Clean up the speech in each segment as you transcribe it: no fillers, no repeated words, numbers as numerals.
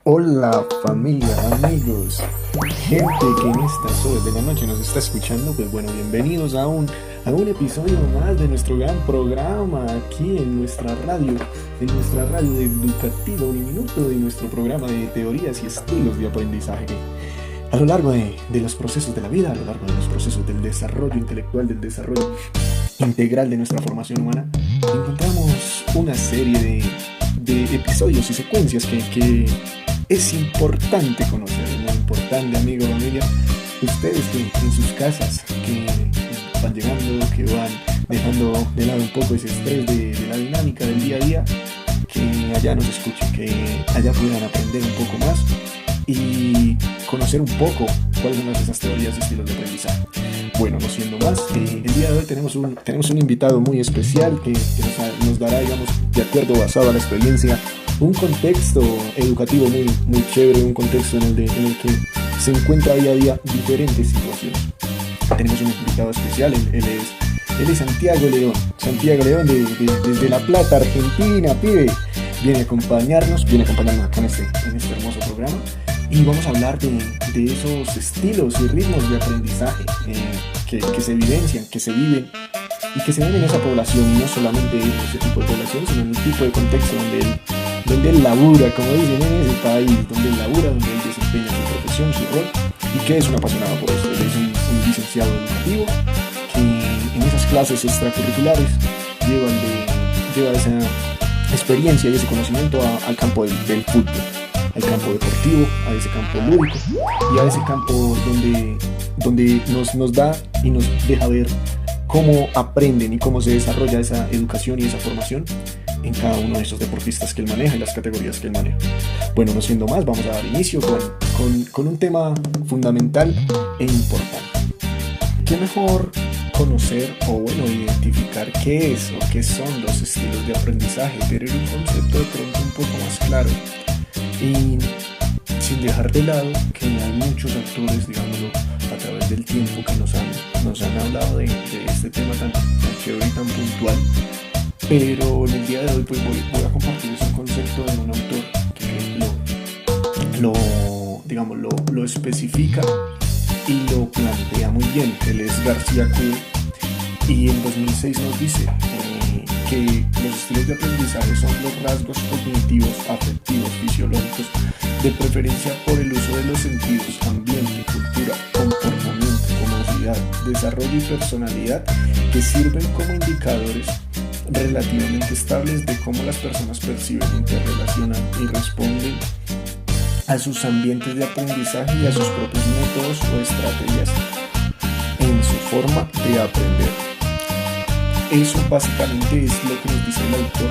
Hola familia, amigos, gente que en estas horas de la noche nos está escuchando, pues bueno, bienvenidos a un episodio más de nuestro gran programa aquí en nuestra radio educativa Uniminuto, de nuestro programa de teorías y estilos de aprendizaje. A lo largo de los procesos de la vida, a lo largo de los procesos del desarrollo intelectual, del desarrollo integral de nuestra formación humana, encontramos una serie de episodios y secuencias que es importante conocer, es muy importante, amigo, familia. Ustedes que en sus casas, que van llegando, que van dejando de lado un poco ese estrés de la dinámica del día a día, que allá nos escuchen, que allá puedan aprender un poco más y conocer un poco cuáles son esas teorías y estilos de aprendizaje. Bueno, no siendo más, el día de hoy tenemos un invitado muy especial que nos dará, digamos, de acuerdo basado a la experiencia, un contexto educativo muy chévere, un contexto en el que se encuentra día a día diferentes situaciones. Tenemos un invitado especial, él es Santiago León desde La Plata, Argentina, pibe. Viene a acompañarnos acá en este hermoso programa, y vamos a hablar de esos estilos y ritmos de aprendizaje que se evidencian, que se viven y que se ven en esa población, y no solamente en ese tipo de población, sino en el tipo de contexto donde él labura, como dicen en ese país, donde él labura, donde él desempeña su profesión, su rol, y que es un apasionado por esto. Él es un licenciado educativo que en esas clases extracurriculares lleva esa experiencia y ese conocimiento al campo del fútbol, al campo deportivo, a ese campo lúdico y a ese campo donde nos da y nos deja ver cómo aprenden y cómo se desarrolla esa educación y esa formación en cada uno de esos deportistas que él maneja y las categorías que él maneja. Bueno, no siendo más, vamos a dar inicio con un tema fundamental e importante. ¿Qué mejor conocer o identificar qué es o qué son los estilos de aprendizaje, tener un concepto de pronto un poco más claro, y sin dejar de lado que hay muchos autores, digámoslo, a través del tiempo que nos han hablado de este tema tan chévere y tan puntual, pero en el día de hoy pues voy a compartirles un concepto de un autor que lo especifica y lo plantea muy bien. Él es García Cube, y en 2006 nos dice que los estilos de aprendizaje son los rasgos cognitivos, afectivos, fisiológicos, de preferencia por el uso de los sentidos, ambiente, cultura, comportamiento, conocidad, desarrollo y personalidad, que sirven como indicadores relativamente estables de cómo las personas perciben, interrelacionan y responden a sus ambientes de aprendizaje y a sus propios métodos o estrategias en su forma de aprender. Eso básicamente es lo que nos dice el autor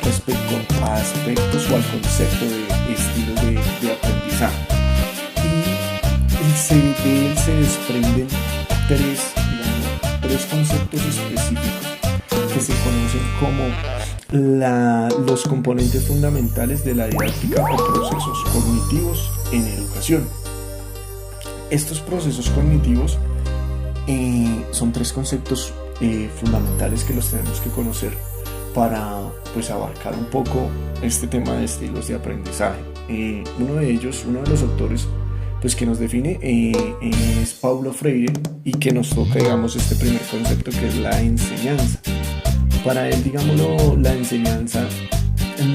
respecto a aspectos o al concepto de estilos de aprendizaje. Y de él se desprenden tres conceptos específicos que se conocen como los componentes fundamentales de la didáctica o procesos cognitivos en educación. Estos procesos cognitivos son tres conceptos fundamentales que los tenemos que conocer para pues abarcar un poco este tema de estilos de aprendizaje. Uno de los autores pues que nos define es Paulo Freire, y que nos toca, digamos, este primer concepto, que es la enseñanza. Para él, digámoslo, la enseñanza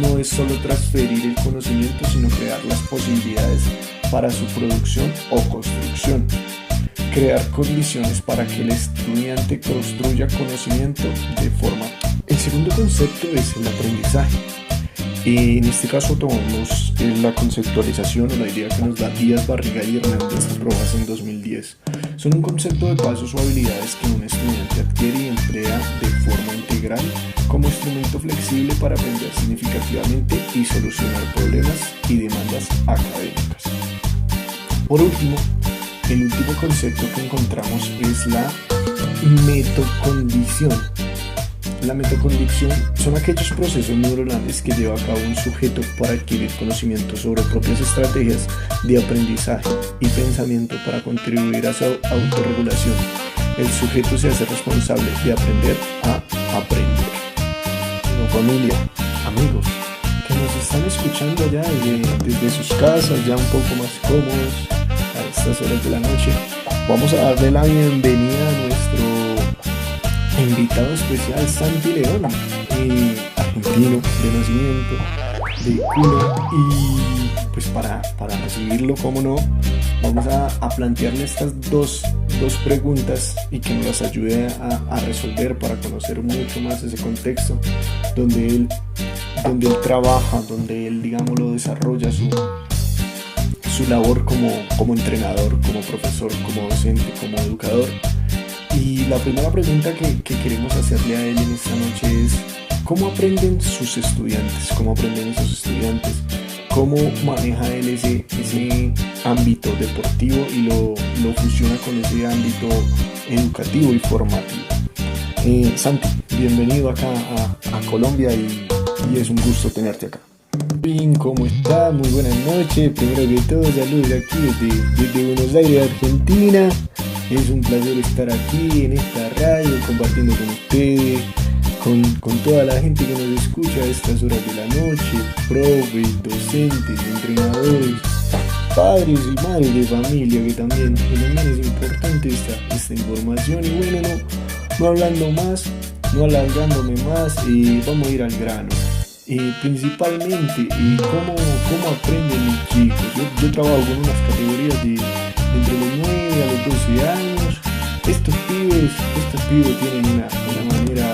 no es solo transferir el conocimiento, sino crear las posibilidades para su producción o construcción. Crear condiciones para que el estudiante construya conocimiento de forma. El segundo concepto es el aprendizaje. En este caso tomamos la conceptualización o la idea que nos da Díaz Barriga y Hernández Rojas en 2010. Son un concepto de pasos o habilidades que un estudiante adquiere y emplea de forma integral como instrumento flexible para aprender significativamente y solucionar problemas y demandas académicas. Por último, el último concepto que encontramos es la metocondición. La metocondición son aquellos procesos neuronales que lleva a cabo un sujeto para adquirir conocimiento sobre propias estrategias de aprendizaje y pensamiento para contribuir a su autorregulación. El sujeto se hace responsable de aprender a aprender. Bueno, familia, amigos, que nos están escuchando ya desde sus casas, ya un poco más cómodos a estas horas de la noche, vamos a darle la bienvenida a nuestro invitado especial, Santi León, argentino de nacimiento, de cuna, y pues para recibirlo, como no, vamos a plantearle estas dos preguntas y que nos las ayude a resolver para conocer mucho más ese contexto donde él trabaja, donde él, digámoslo, desarrolla su labor como entrenador, como profesor, como docente, como educador. Y la primera pregunta que queremos hacerle a él en esta noche es: ¿cómo aprenden sus estudiantes? ¿Cómo aprenden esos estudiantes? ¿Cómo maneja él ese ámbito deportivo y lo fusiona con ese ámbito educativo y formativo? Santi, bienvenido acá a Colombia y es un gusto tenerte acá. Bien, ¿cómo estás? Muy buenas noches. Primero que todo, saludos aquí desde Buenos Aires, Argentina. Es un placer estar aquí en esta radio compartiendo con ustedes, con toda la gente que nos escucha a estas horas de la noche, profes, docentes, entrenadores, padres y madres de familia, que también es importante esta información. Y bueno, no hablando más, no alargándome más, vamos a ir al grano. Principalmente, ¿cómo aprenden los chicos? Yo trabajo con unas categorías de entre los 9 a los 12 años. Estos pibes tienen una manera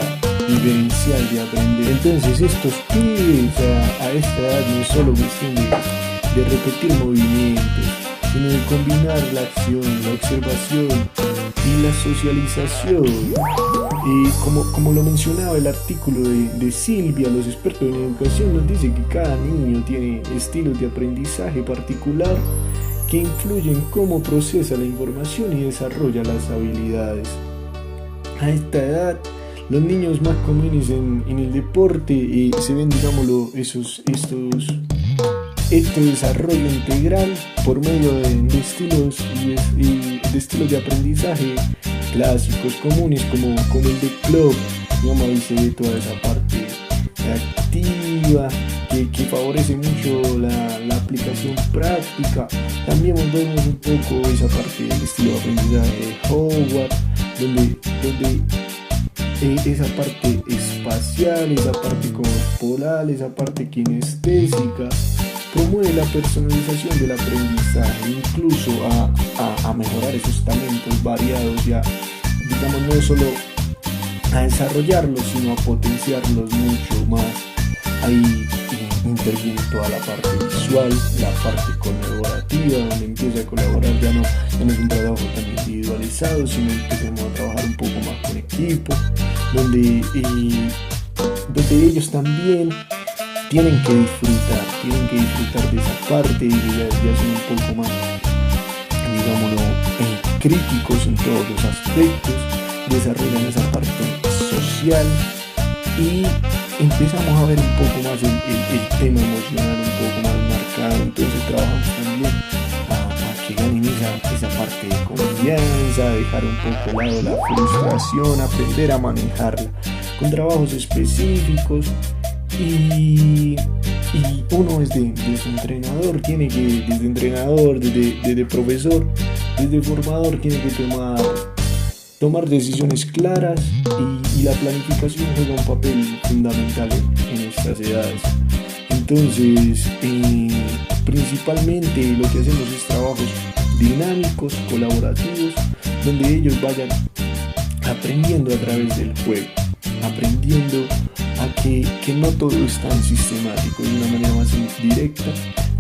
diferencial de aprender. Entonces estos pibes a esta edad no es solo cuestión de repetir movimientos, sino de combinar la acción, la observación y la socialización. Como lo mencionaba el artículo de Silvia, los expertos en educación nos dicen que cada niño tiene estilos de aprendizaje particular que influyen en cómo procesa la información y desarrolla las habilidades. A esta edad, los niños más comunes en el deporte se ven, digámoslo, este desarrollo integral por medio de estilos de estilos de aprendizaje clásicos, comunes, como el de club. Digamos, ahí se ve toda esa parte activa que favorece mucho la aplicación práctica. También vemos un poco esa parte del estilo de aprendizaje de Howard, donde esa parte espacial, esa parte corporal, esa parte kinestésica promueve la personalización del aprendizaje, incluso a mejorar esos talentos variados, ya digamos, no solo a desarrollarlos, sino a potenciarlos mucho más. Ahí interviene toda la parte visual, la parte colaborativa, donde empieza a colaborar, ya no es un trabajo tan individualizado, sino empezamos a trabajar un poco más con equipo, donde ellos también tienen que disfrutar de esa parte y ya son un poco más, digámoslo, críticos en todos los aspectos, desarrollan esa parte social y empezamos a ver un poco más el tema emocional un poco más marcado. Entonces trabajamos también a que ganen esa parte de confianza, dejar un poco de lado la frustración, aprender a manejarla con trabajos específicos. Y uno desde su entrenador tiene que, desde entrenador, desde profesor, desde formador, tiene que tomar decisiones claras y la planificación juega un papel fundamental en estas edades. Entonces, principalmente lo que hacemos es trabajos dinámicos, colaborativos, donde ellos vayan aprendiendo a través del juego, aprendiendo a que no todo es tan sistemático, de una manera más directa,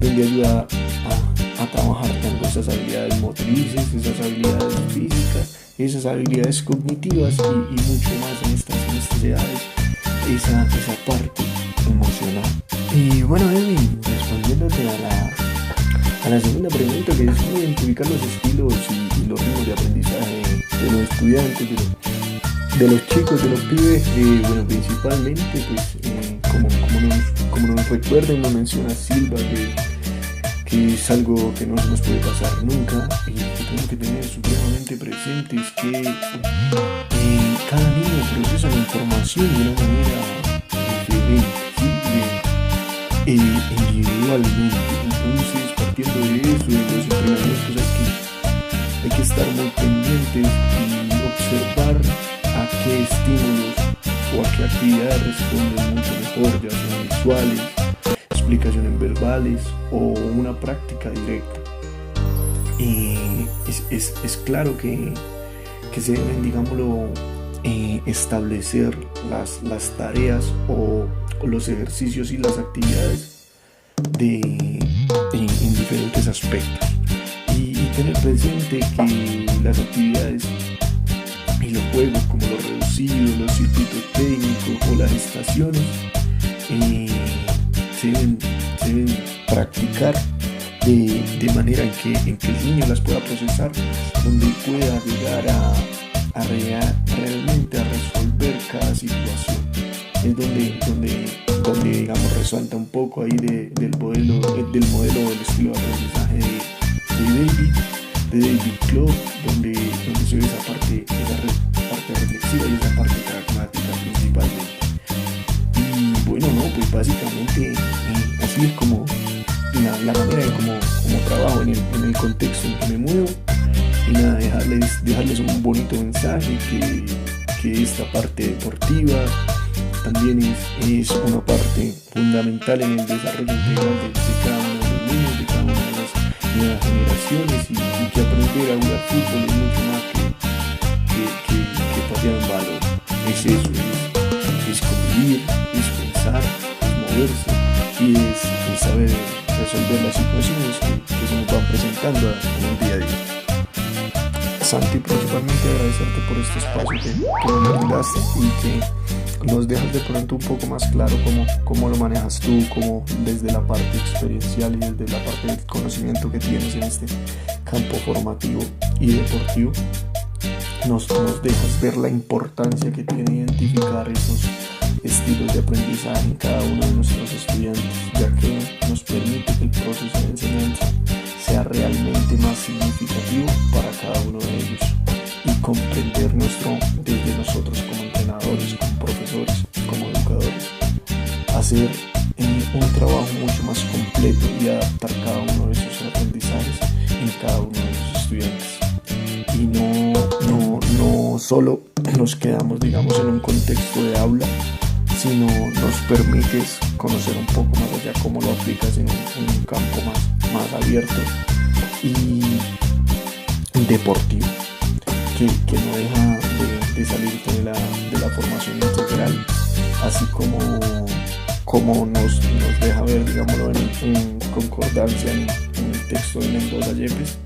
donde ayuda a trabajar tanto esas habilidades motrices, esas habilidades físicas, esas habilidades cognitivas y mucho más en estas edades, esa parte emocional. Y bueno, Edwin, respondiéndote a la segunda pregunta, que es cómo identificar los estilos y los ritmos de aprendizaje de los estudiantes, de los chicos, de los pibes, bueno, principalmente, pues, como nos recuerden, nos menciona Silva, que es algo que no se nos puede pasar nunca y que tenemos que tener supremamente presente, es que cada niño procesa la información de una manera diferente, ¿sí? individualmente. Entonces, partiendo de eso, de los entrenamientos, hay que estar muy pendientes y observar a qué estímulos o a qué actividades responden mucho mejor, ya sean visuales, explicaciones verbales o una práctica directa. Es claro que se deben, digámoslo, establecer las tareas o los ejercicios y las actividades en diferentes aspectos y tener presente que las actividades y los juegos como los reducidos, los circuitos técnicos o las estaciones se deben practicar de manera en que el niño las pueda procesar, donde pueda llegar a realmente a resolver cada situación. Es donde digamos resalta un poco ahí del modelo del estilo de aprendizaje de David Clough, donde se ve esa parte reflexiva y esa parte pragmática principalmente. Y bueno, no, pues básicamente así es como la manera de cómo trabajo en el contexto en que me muevo. Y nada, dejarles un bonito mensaje que esta parte deportiva también es una parte fundamental en el desarrollo integral de cada uno de los niños, de cada una de las nuevas generaciones, y que aprender a jugar fútbol es mucho más que patear un balón. Es eso, es convivir, es pensar, es moverse y es saber resolver las situaciones que se nos van presentando en el día a día. Santi, principalmente agradecerte por este espacio que me brindaste y que nos dejas de pronto un poco más claro cómo lo manejas tú, como desde la parte experiencial y desde la parte del conocimiento que tienes en este campo formativo y deportivo. Nos dejas ver la importancia que tiene identificar esos estilos de aprendizaje en cada uno de nuestros estudiantes, ya que nos permite que el proceso de enseñanza sea realmente más significativo para cada uno de ellos y comprender desde nosotros como entrenadores, como profesores, como educadores, hacer un trabajo mucho más completo y adaptar cada uno de esos aprendizajes en cada uno de los estudiantes. Y no solo nos quedamos, digamos, en un contexto de aula, sino nos permites conocer un poco más allá cómo lo aplicas en un campo más abierto y deportivo, que no deja de salirte de la formación integral, así como nos deja ver, digámoslo, en concordancia en el texto de Mendoza Yepes,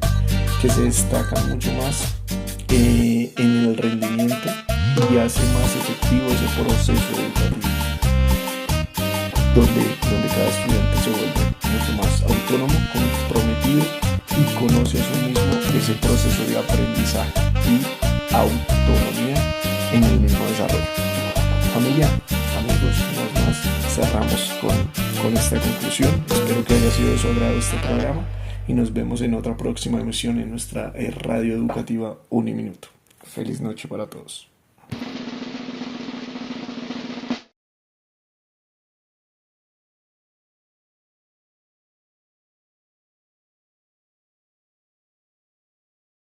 que se destaca mucho más en el rendimiento y hace más efectivo ese proceso educativo, donde cada estudiante se vuelve mucho más autónomo, comprometido y conoce a sí mismo ese proceso de aprendizaje y autonomía en el mismo desarrollo. Familia, amigos, una vez más cerramos con esta conclusión. Espero que haya sido de su agrado este programa y nos vemos en otra próxima emisión en nuestra radio educativa Uniminuto. Feliz noche para todos.